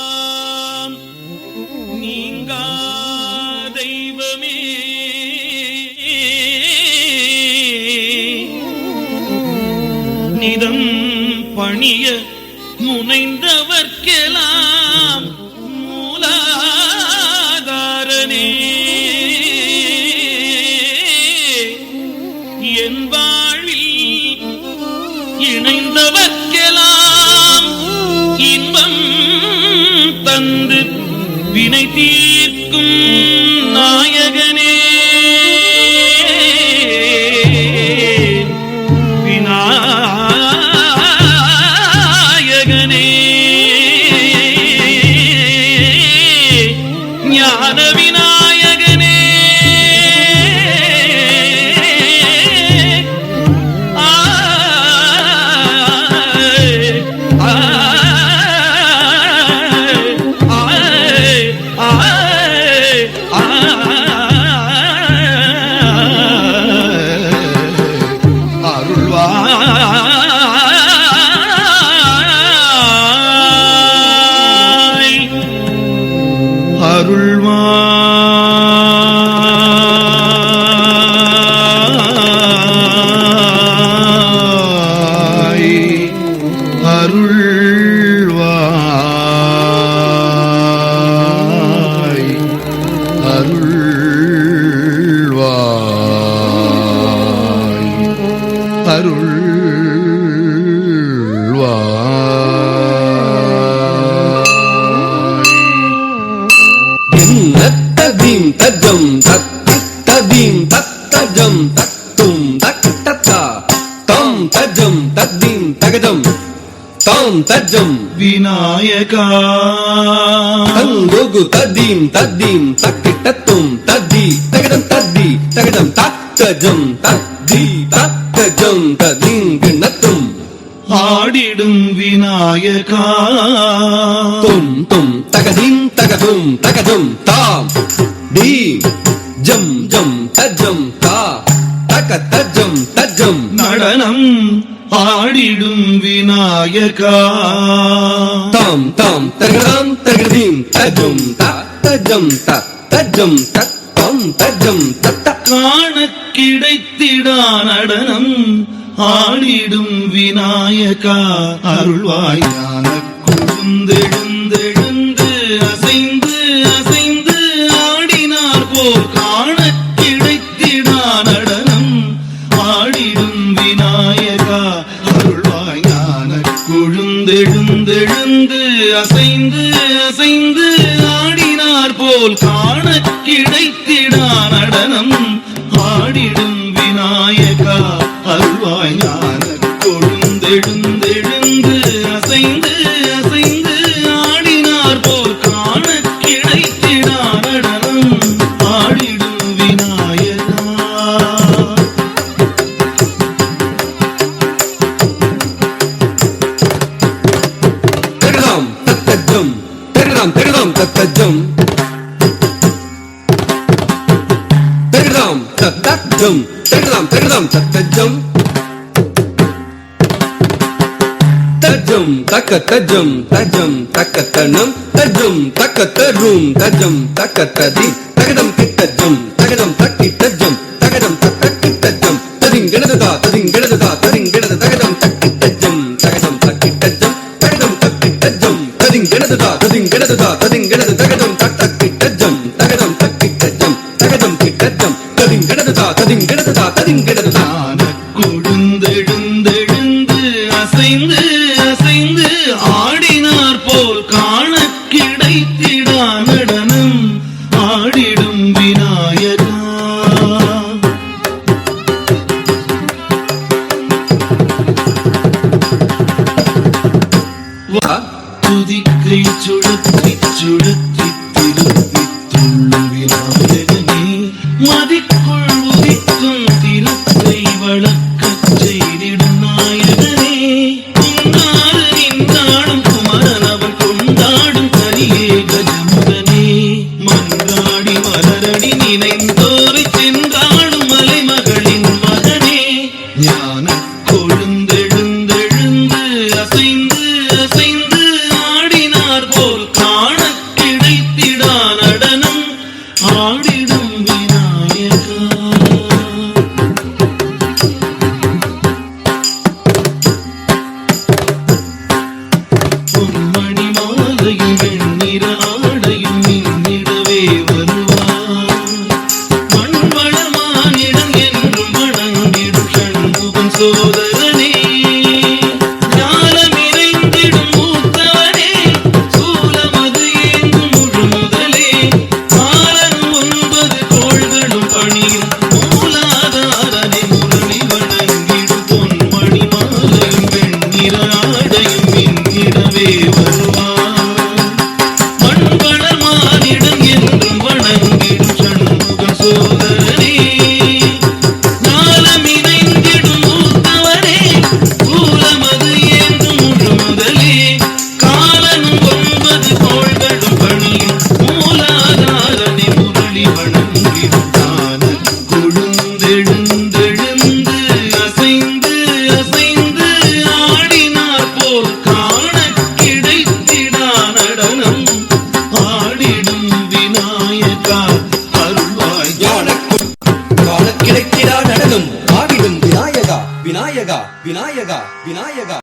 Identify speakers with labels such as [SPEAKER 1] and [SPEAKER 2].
[SPEAKER 1] நினைந்தவர்க்கெல்லாம் நீங்கா தெய்வமே நிதம் பணிய முனைந்தவர்க்கெல்லாம் மூலாதாரனே என் வாழ்வில் இணைந்தவர்க்கெல்லாம் இன்பம் தந்து வினை தீர்க்கும் நாயகனே விநாயகனே ஞான விநாயகனே
[SPEAKER 2] தஜம்
[SPEAKER 1] விநாயகா
[SPEAKER 2] தங்கோகு ததீம் ததீம் தக்கிட்டத்தும் தத்தி தகடம் தத்தி தகடம் தத்தஜம் தத்தி தத்தஜம் ததீம் கிண்ணத்தும்
[SPEAKER 1] ஆடிடும் விநாயகா
[SPEAKER 2] தும் தும் தகதீம் தகதும் தகதும் தாம் தீம் ஜம் ஜம் தஜம் தா தக தஜம் தஜம்
[SPEAKER 1] நடனம் ஆடிடும் விநாயகா
[SPEAKER 2] தாம் தாம் தகதாம் தகதீம் தஜம் தஜம் தஜம் தத்தம் தஜம் தத்த
[SPEAKER 1] காண கிடைத்திடா நடனம் ஆடிடும் விநாயகா அருள்வாய் ஞான குழுந்தெழுந்தெழுந்து அசைந்து அசைந்து ஆடினார் போல் காண கிடைத்திடா நடனம் ஆடிடும் விநாயகா அருள்வாய் ஞான குழுந்தெழுந்தெழுந்து அசைந்து அசைந்து ஆடினார் போல் காண கிடைத்திடா நடனம் ஆடிடும் விநாயகா அருள்வாய் ஞான கொழுந்தெழுந்தெழுந்து அசைந்து அசைந்து ஆடினார் போல் காண கிடைத்திடா நடனம் ஆடிடும் விநாயகா
[SPEAKER 2] தகதாம் தத்தஜம் தகதாம் தகதாம் தத்தஜம் தகதாம் தத்தஜம் தகதாம் தகதாம் தத்தஜம் தஜம் தக்கத்தஜம் தஜம் தக்கத்தனம் தஜம் தக்கத்தரும் தஜம் தக்கத்ததி தகதம் கிட்டஜம் தகதம் தக்கிட்டஜம் தகதம் தக்கிட்டஜம் ததிங்கிடதா ததிங்கிடதா ததிங்கிடத தகதம் தக்கிட்டஜம் தகதம் தக்கிட்டஜம் தகதம் தக்கிட்டஜம் ததிங்கிடதா ததிங்கிடதா ததிங்கிடத தகதம் தக்கிட்டஜம் தகதம் தக்கிட்டஜம் தகதம் கிட்டஜம் ததிங்கிடதா ததிங்கிடதா ததிங்கிடதா
[SPEAKER 1] கொழுந்தெழுந்தெழுந்து அசைந்து அசைந்து ஆடினார் போல் காண கிடைத்திடா நடனம் ஆடிடும் விநாயகா சோதரனே ஞானம் இறைந்திடும் மூத்தவனே சூலமது ஏந்தும் முழு முதலே காலனும் 9 கோள்களும் பணியும் மூலாதாரனை முரளி வணங்கிடும் பொன்மணி மாலையும் வெண்ணிற ஆடையும் மின்னிடவே வருவார் மண்வளர் மானிடம் என்றும் வணங்கிடும் சண்முக சோதரனே ஞானம் இணைந்திடும் மூத்தவனே சூலமது ஏந்தும் முழு முதலே காலனும் 9 கோள்களும் பணியும் மூலாதாரனை முரளி வணங்கிடும் தான கொழுந்தெழுந்தெழுந்து அசைந்து அசைந்து ஆடினார் போல் காண கிடைத்திடா நடனம் ஆடிடும் விநாயகா அருள்வாய்
[SPEAKER 2] காண கிடைத்திடா நடனம் ஆடிடும் விநாயகா விநாயகா விநாயகா விநாயகா